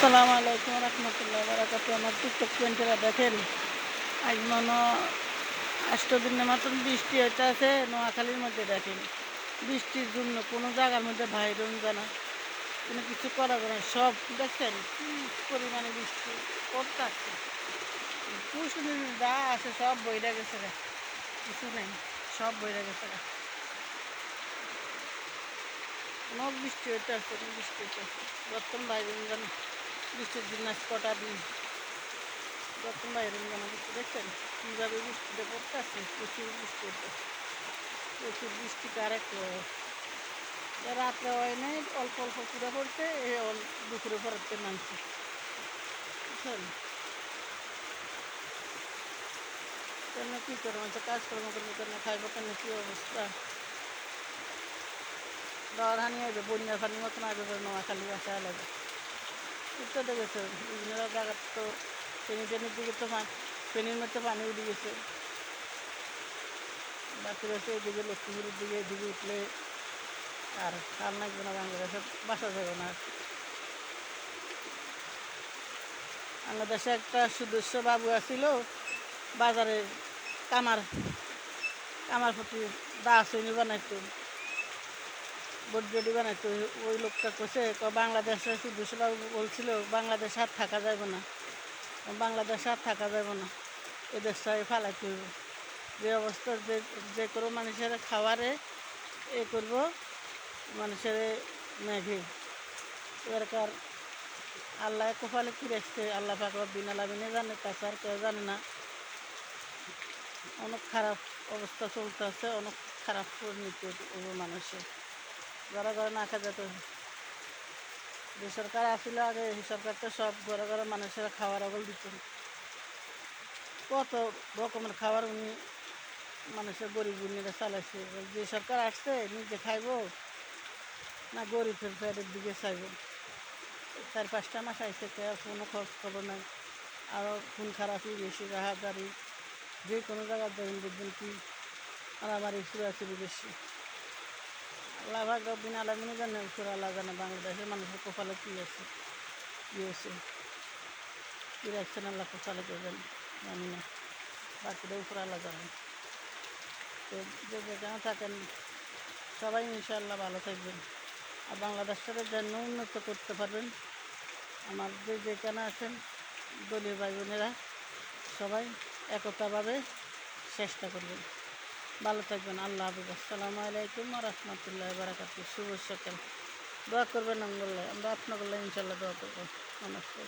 আসসালামু আলাইকুম রহমতুল্লাহ বারাকাতু। আমার টিকটক ফ্রেন্ডেরা দেখেন, আজ মনে 8 দিনের মতন বৃষ্টি হইতে আছে নোয়াখালীর মধ্যে। দেখেন, বৃষ্টির জন্য কোনো জায়গার মধ্যে বাইরন জানা কোনো কিছু করা যায় না। সব দেখছেন কি পরিমাণে বৃষ্টি করতে আসছে, কুসুমি যা আছে সব বইরা গেছে গা, কিছু নেই, সব বইরা গেছে গা। কোনো বৃষ্টি হইতে আসছে, কোনো বৃষ্টি হইতে আসছে, বর্তমান বাইরন জানা। বৃষ্টির দিন আজ কটা দিন যখন বাইরে জানা বৃষ্টি দেখছেন কীভাবে বৃষ্টিটা পড়তে আসছে, প্রচুর বৃষ্টি হচ্ছে, প্রচুর বৃষ্টি। কারেক্ট রাত্রে হয় নাই, অল্প অল্প পুরো পড়ছে, দুপুরে পড়তে নামছে, বুঝছেন। কেন কী করবো, হচ্ছে কাজকর্ম করবো কেন, খাইবো কেন, কী অবস্থা। ডর হানি আসবে, বন্যার পানির মতন আসবে, নোয়াখালী বাসায় লাগবে। উঠতে দেখেছে বিভিন্ন জায়গার তো ফেনি টেনির দিকে তো ফেনির মধ্যে পানি উঠে গেছে। বাকি রয়েছে এদিকে লক্ষ্মীপুরের দিকে, এদিকে উঠলে আর কাল লাগবে না, বাংলাদেশে বাসা যাবে না। বাংলাদেশে একটা সদস্য বাবু আসছিল বাজারে, কামার কামার প্রতি দাসনি বানাইতো, বড্ডি বানাইতো। ওই লোকটা কছে বাংলাদেশের সদস্য বাবু বলছিল বাংলাদেশে আর থাকা যাবে না, বাংলাদেশে আর থাকা যাবে না, এ দেশটাই ফালাইতে হইব। যে অবস্থা, যে কোনো মানুষের খাওয়ারে এ করবো, মানুষের মেঘে এরকার আল্লাহ কপালে কি রাখছে, আল্লাহ পাক রব্বিল আলামিনে জানে, তাছাড়া কেউ জানে না। অনেক খারাপ অবস্থা চলতেছে, অনেক খারাপ পরিণতি মানুষের, ঘরে ঘরে না খা যেত। যে সরকার আসলে আগে, এই সরকার তো সব ঘরে ঘরে মানুষেরা খাওয়ার অবল দিত, কত রকমের খাবার উনি মানুষের গরিব গুণীরা চালাইছে। যে সরকার আসছে নিজে খাইব না গরিবের পেটের দিকে চাইব। 4-5টা মাস আইসে, কোনো খোঁজ খবর নাই। আরও খুন খারাপই বেশি, রাহাজারি, যে কোনো জায়গায় দেখেন দেখবেন কি মারামারি চুরাচুরি বেশি। আল্লাহ পাক রব্বিল আলামিনে জানে, উপর আল্লাহ জানে বাংলাদেশের মানুষের কপালে কী আছে, কী হয়েছে, কী রাখছেন আল্লাহ কপালে, কেউ জানে, জানি না, বাকিটা উপর আল্লাহ জানে। তো যে যেখানে থাকেন সবাই ইনশাআল্লাহ ভালো থাকবেন, আর বাংলাদেশটাকে যেন উন্নত করতে পারবেন। আমার যে যেখানে আছেন দলীয় ভাই বোনেরা সবাই একতাভাবে চেষ্টা করবেন। ভালো থাকবেন। আল্লাহ হাফিজ। আসসালামু আলাইকুম রহমতুল্লাহ বারাকাতু। শুভ সকাল। দোয়া করবেন, আমরা আপনাদের ইনশাল্লাহ দোয়া করবো। নমস্কার।